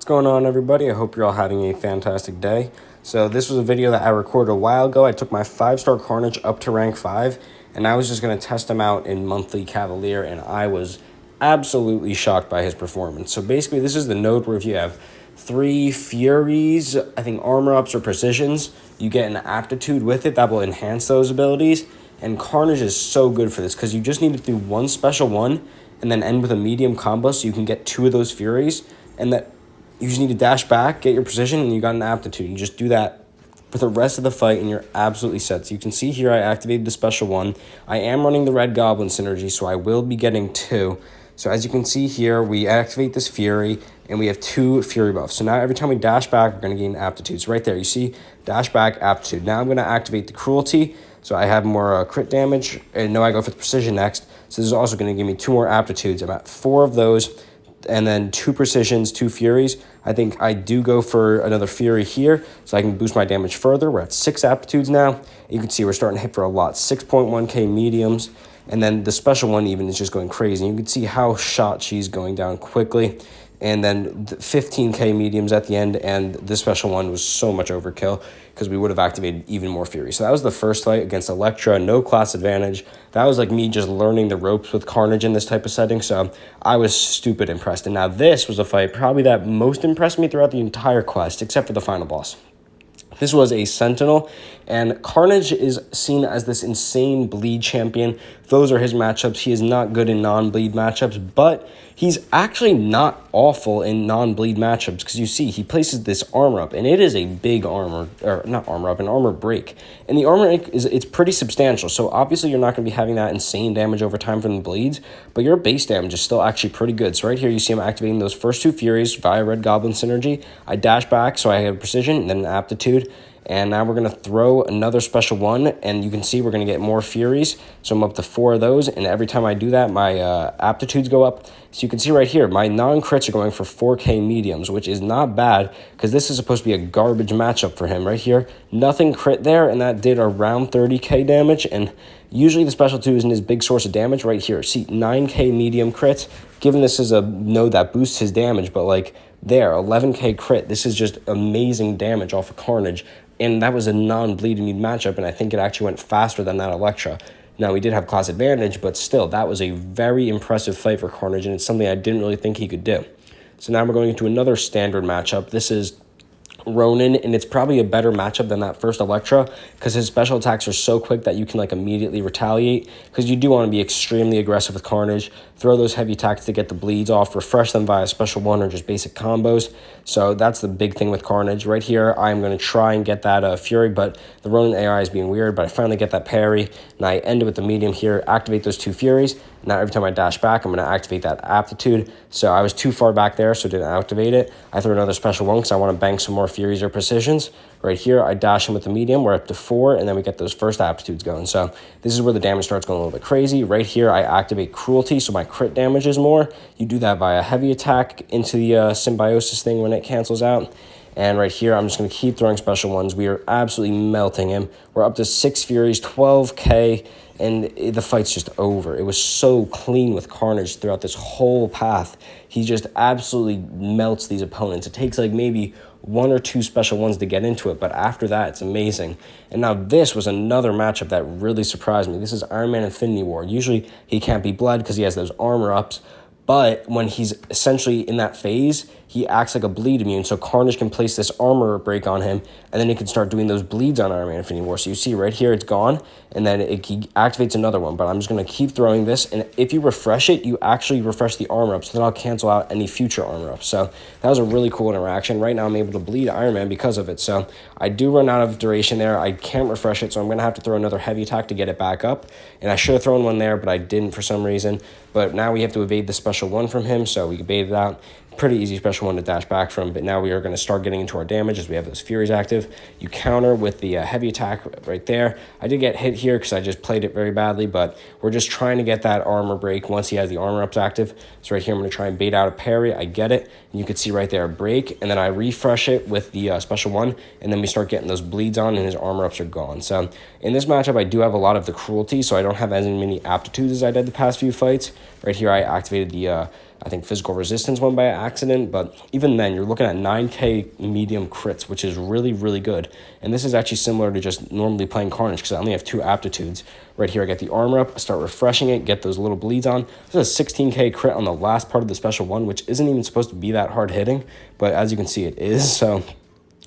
going on, everybody? I hope you're all having a fantastic day. So this was a video that I recorded a while ago. I took my 5-star Carnage up to rank 5, and I was just going to test him out in monthly Cavalier, and I was absolutely shocked by his performance. So basically, this is the node where if you have 3 Furies, I think armor ups or precisions, you get an aptitude with it that will enhance those abilities. And Carnage is so good for this because you just need to do one special one and then end with a medium combo so you can get 2 of those Furies, and that you just need to dash back, get your precision, and you got an aptitude. You just do that for the rest of the fight, and you're absolutely set. So you can see here I activated the special one. I am running the Red Goblin synergy, so I will be getting 2. So as you can see here, we activate this Fury, and we have 2 Fury buffs. So now every time we dash back, we're going to gain aptitude. So right there, you see, dash back, aptitude. Now I'm going to activate the Cruelty, so I have more crit damage, and no, I go for the Precision next. So this is also going to give me 2 more aptitudes. I'm at 4 of those, and then 2 precisions, 2 furies. I think I do go for another fury here so I can boost my damage further. We're at 6 aptitudes now. You can see we're starting to hit for a lot. 6.1k mediums, and then the special one even is just going crazy. You can see how shot she's going down quickly, and then 15k mediums at the end, and this special one was so much overkill because we would have activated even more fury. So that was the first fight against Electra, no class advantage. That was like me just learning the ropes with Carnage in this type of setting, so I was stupid impressed. And now this was a fight probably that most impressed me throughout the entire quest, except for the final boss. This was a Sentinel, and Carnage is seen as this insane bleed champion. Those are his matchups. He is not good in non-bleed matchups, but he's actually not awful in non-bleed matchups because you see he places this armor up, and it is a big armor, or not armor up, an armor break. And the armor it's pretty substantial, so obviously you're not going to be having that insane damage over time from the bleeds, but your base damage is still actually pretty good. So right here you see him activating those first 2 Furies via Red Goblin synergy. I dash back, so I have precision, and then an aptitude. And now we're going to throw another special one, and you can see we're going to get more Furies. So I'm up to 4 of those, and every time I do that, my aptitudes go up. So you can see right here, my non-crits are going for 4k mediums, which is not bad, because this is supposed to be a garbage matchup for him. Right here, nothing crit there, and that did around 30k damage, and usually the special 2 isn't his big source of damage. Right here, see, 9k medium crits, given this is a node that boosts his damage, but like there, 11k crit, this is just amazing damage off of Carnage. And that was a non-bleed need matchup, and I think it actually went faster than that Electra. Now, we did have class advantage, but still, that was a very impressive fight for Carnage, and it's something I didn't really think he could do. So now we're going into another standard matchup. This is Ronin, and it's probably a better matchup than that first Electra because his special attacks are so quick that you can like immediately retaliate, because you do want to be extremely aggressive with Carnage, throw those heavy attacks to get the bleeds off, refresh them via special one or just basic combos. So that's the big thing with Carnage. Right here, I'm going to try and get that Fury, but the Ronin AI is being weird, but I finally get that parry, and I end it with the medium here, activate those 2 Furies. Now every time I dash back, I'm going to activate that aptitude. So I was too far back there, so didn't activate it. I throw another special one because I want to bank some more Furies or precisions. Right here, I dash him with the medium. We're up to 4, and then we get those first aptitudes going. So this is where the damage starts going a little bit crazy. Right here, I activate Cruelty, so my crit damage is more. You do that via heavy attack into the symbiosis thing when it cancels out. And right here, I'm just going to keep throwing special ones. We are absolutely melting him. We're up to 6 Furies, 12k, and the fight's just over. It was so clean with Carnage throughout this whole path. He just absolutely melts these opponents. It takes like maybe 1 or 2 special ones to get into it, but after that, it's amazing. And now this was another matchup that really surprised me. This is Iron Man Infinity War. Usually, he can't be bled because he has those armor ups, but when he's essentially in that phase, he acts like a bleed immune, so Carnage can place this armor break on him, and then he can start doing those bleeds on Iron Man Infinity War. So you see right here, it's gone, and then he activates another one, but I'm just going to keep throwing this, and if you refresh it, you actually refresh the armor up, so then I'll cancel out any future armor ups. So that was a really cool interaction. Right now, I'm able to bleed Iron Man because of it, so I do run out of duration there. I can't refresh it, so I'm going to have to throw another heavy attack to get it back up, and I should have thrown one there, but I didn't for some reason. But now we have to evade the special one from him, so we baited out. Pretty easy special one to dash back from, but now we are going to start getting into our damage as we have those Furies active. You counter with the heavy attack right there. I did get hit here because I just played it very badly, but we're just trying to get that armor break once he has the armor ups active. So right here, I'm going to try and bait out a parry. I get it, and you can see right there a break, and then I refresh it with the special one, and then we start getting those bleeds on, and his armor ups are gone. So in this matchup, I do have a lot of the Cruelty, so I don't have as many aptitudes as I did the past few fights. Right here, I activated the, I think, physical resistance one by accident, but even then, you're looking at 9k medium crits, which is really, really good. And this is actually similar to just normally playing Carnage, because I only have 2 aptitudes. Right here, I get the armor up, I start refreshing it, get those little bleeds on. This is a 16k crit on the last part of the special one, which isn't even supposed to be that hard hitting, but as you can see, it is. So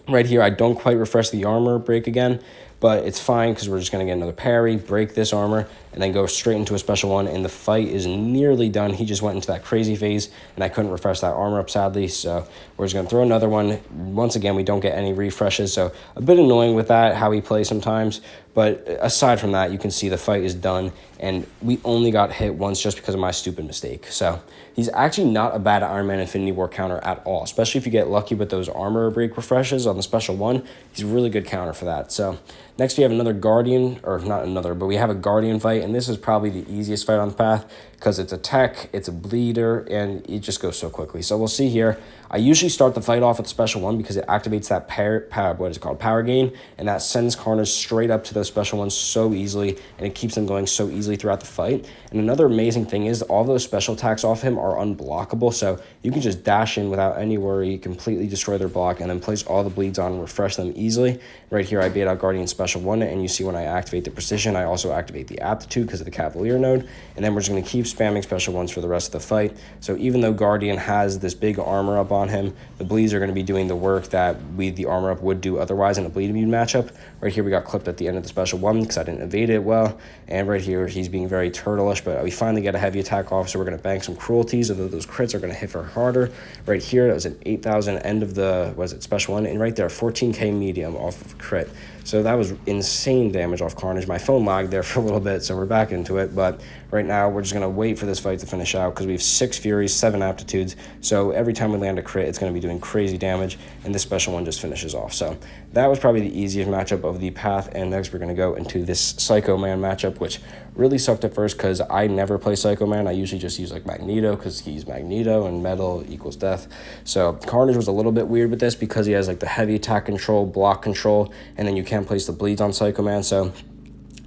right here, I don't quite refresh the armor break again, but it's fine because we're just going to get another parry, break this armor, and then go straight into a special one, and the fight is nearly done. He just went into that crazy phase, and I couldn't refresh that armor up, sadly, so we're just going to throw another one. Once again, we don't get any refreshes, so a bit annoying with that, how he plays sometimes, but aside from that, you can see the fight is done, and we only got hit once just because of my stupid mistake. So he's actually not a bad Iron Man Infinity War counter at all, especially if you get lucky with those armor break refreshes on the special one. He's a really good counter for that. So next we have another Guardian, or not another, but we have a Guardian fight, and this is probably the easiest fight on the path because it's a tech, it's a bleeder, and it just goes so quickly. So we'll see here. I usually start the fight off with special one because it activates that power gain, and that sends Carnage straight up to those special ones so easily, and it keeps them going so easily throughout the fight. And another amazing thing is all those special attacks off him are unblockable, so you can just dash in without any worry, completely destroy their block, and then place all the bleeds on and refresh them easily. Right here, I bait out Guardian special one, and you see when I activate the precision, I also activate the aptitude because of the Cavalier node, and then we're just going to keep spamming special ones for the rest of the fight. So even though Guardian has this big armor up on him, the bleeds are going to be doing the work that the armor up would do otherwise in a bleed immune matchup. Right here, we got clipped at the end of the special one because I didn't evade it well, and right here, he's being very turtle-ish, but we finally get a heavy attack off, so we're going to bank some cruelties, although those crits are going to hit for harder. Right here, that was an 8,000 end of the, special one, and right there, 14k medium off of crit. So that was insane damage off Carnage. My phone lagged there for a little bit, so we're back into it. But right now, we're just going to wait for this fight to finish out because we have 6 Furies, 7 Aptitudes. So every time we land a crit, it's going to be doing crazy damage, and this special one just finishes off. So that was probably the easiest matchup of the path. And next, we're going to go into this Psycho Man matchup, which really sucked at first because I never play Psycho Man. I usually just use like Magneto because he's Magneto and metal equals death. So Carnage was a little bit weird with this because he has like the heavy attack control, block control, and then you can't place the bleeds on Psycho Man. So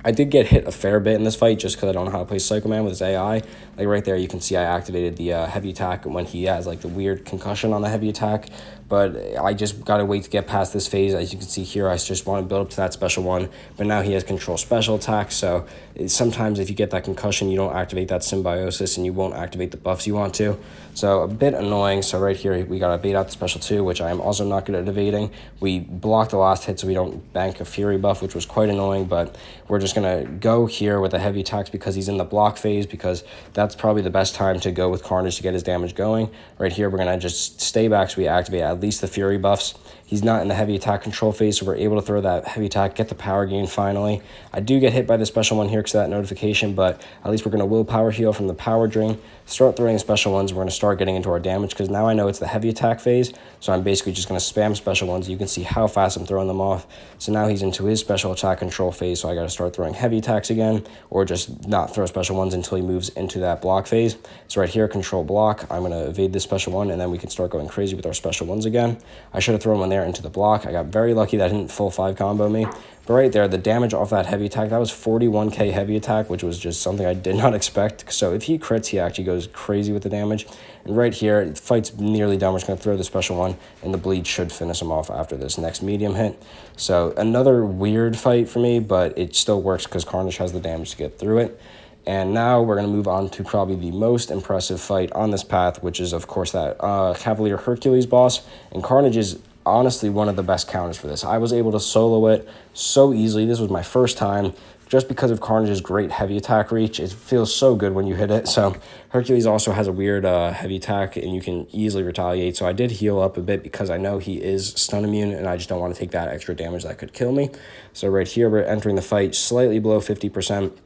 I did get hit a fair bit in this fight just because I don't know how to play Psycho Man with his AI. Like right there, you can see I activated the heavy attack when he has like the weird concussion on the heavy attack. But I just got to wait to get past this phase. As you can see here, I just want to build up to that special one. But now he has control special attack. So sometimes if you get that concussion, you don't activate that symbiosis and you won't activate the buffs you want to. So a bit annoying. So right here, we got to bait out the special 2, which I am also not good at evading. We blocked the last hit so we don't bank a Fury buff, which was quite annoying. But we're just going to go here with the heavy attacks because he's in the block phase, because that's probably the best time to go with Carnage to get his damage going. Right here, we're going to just stay back so we activate at least the Fury buffs. He's not in the heavy attack control phase, so we're able to throw that heavy attack, get the power gain finally. I do get hit by the special one here because of that notification, but at least we're going to willpower heal from the power drain, start throwing special ones. We're going to start getting into our damage because now I know it's the heavy attack phase, so I'm basically just going to spam special ones. You can see how fast I'm throwing them off. So now he's into his special attack control phase, so I got to start throwing heavy attacks again, or just not throw special ones until he moves into that block phase. So right here, control block, I'm going to evade this special one, and then we can start going crazy with our special ones again. I should have thrown one there into the block. I got very lucky that didn't full 5 combo me. But right there, the damage off that heavy attack, that was 41k heavy attack, which was just something I did not expect. So if he crits, he actually goes crazy with the damage. And right here, the fight's nearly done. We're just going to throw the special one, and the bleed should finish him off after this next medium hit. So another weird fight for me, but it still works because Carnage has the damage to get through it. And now we're going to move on to probably the most impressive fight on this path, which is, of course, that Cavalier Hercules boss. And Carnage is honestly one of the best counters for this. I was able to solo it so easily. This was my first time just because of Carnage's great heavy attack reach. It feels so good when you hit it. So Hercules also has a weird heavy attack, and you can easily retaliate. So I did heal up a bit because I know he is stun immune, and I just don't want to take that extra damage that could kill me. So right here, we're entering the fight slightly below 50%.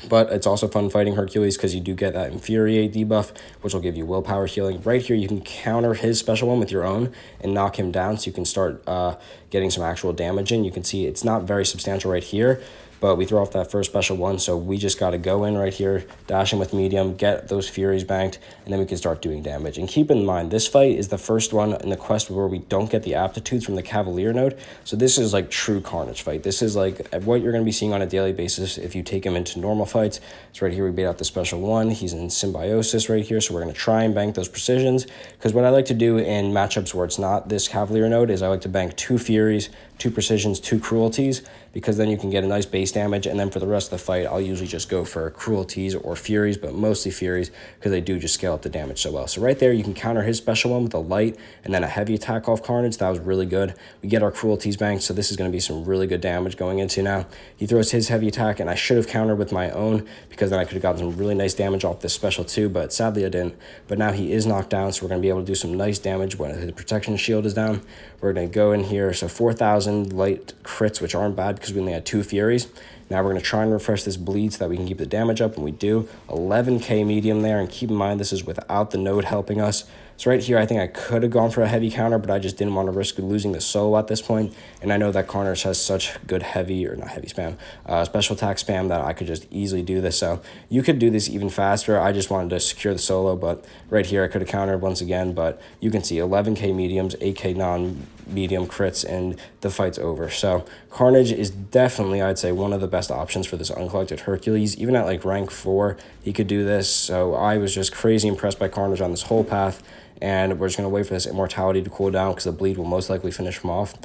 But it's also fun fighting Hercules because you do get that Infuriate debuff, which will give you willpower healing. Right here, you can counter his special one with your own and knock him down, so you can start getting some actual damage in. You can see it's not very substantial right here, but we throw off that first special one, so we just got to go in right here, dash in with medium, get those Furies banked, and then we can start doing damage. And keep in mind, this fight is the first one in the quest where we don't get the aptitudes from the Cavalier node, so this is like true Carnage fight. This is like what you're going to be seeing on a daily basis if you take him into normal fights. So right here we beat out the special one. He's in Symbiosis right here, so we're going to try and bank those precisions, because what I like to do in matchups where it's not this Cavalier node is I like to bank 2 Furies, 2 Precisions, 2 Cruelties, because then you can get a nice base damage, and then for the rest of the fight, I'll usually just go for Cruelties or Furies, but mostly Furies, because they do just scale up the damage so well. So right there, you can counter his special one with a light, and then a heavy attack off Carnage. That was really good. We get our Cruelties banked, so this is going to be some really good damage going into now. He throws his heavy attack, and I should have countered with my own, because then I could have gotten some really nice damage off this special too, but sadly I didn't. But now he is knocked down, so we're going to be able to do some nice damage when his protection shield is down. We're going to go in here, so 4,000 light crits, which aren't bad because we only had 2 Furies. Now we're going to try and refresh this bleed so that we can keep the damage up, and we do. 11k medium there, and keep in mind this is without the node helping us. So right here, I think I could have gone for a heavy counter, but I just didn't want to risk losing the solo at this point. And I know that Carnage has such good heavy, or not heavy spam, special attack spam that I could just easily do this. So you could do this even faster. I just wanted to secure the solo, but right here I could have countered once again. But you can see 11k mediums, 8k non-medium crits, and the fight's over. So Carnage is definitely, I'd say, one of the best options for this uncollected Hercules. Even at like rank 4, he could do this. So I was just crazy impressed by Carnage on this whole path. And we're just going to wait for this immortality to cool down because the bleed will most likely finish him off.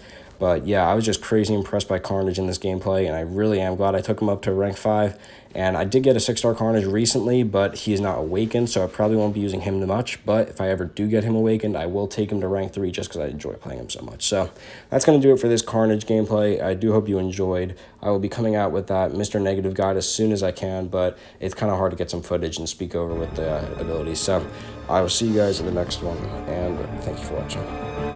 But yeah, I was just crazy impressed by Carnage in this gameplay, and I really am glad I took him up to rank 5. And I did get a 6-star Carnage recently, but he is not awakened, so I probably won't be using him much. But if I ever do get him awakened, I will take him to rank 3 just because I enjoy playing him so much. So that's going to do it for this Carnage gameplay. I do hope you enjoyed. I will be coming out with that Mr. Negative guide as soon as I can, but it's kind of hard to get some footage and speak over with the abilities. So I will see you guys in the next one, and thank you for watching.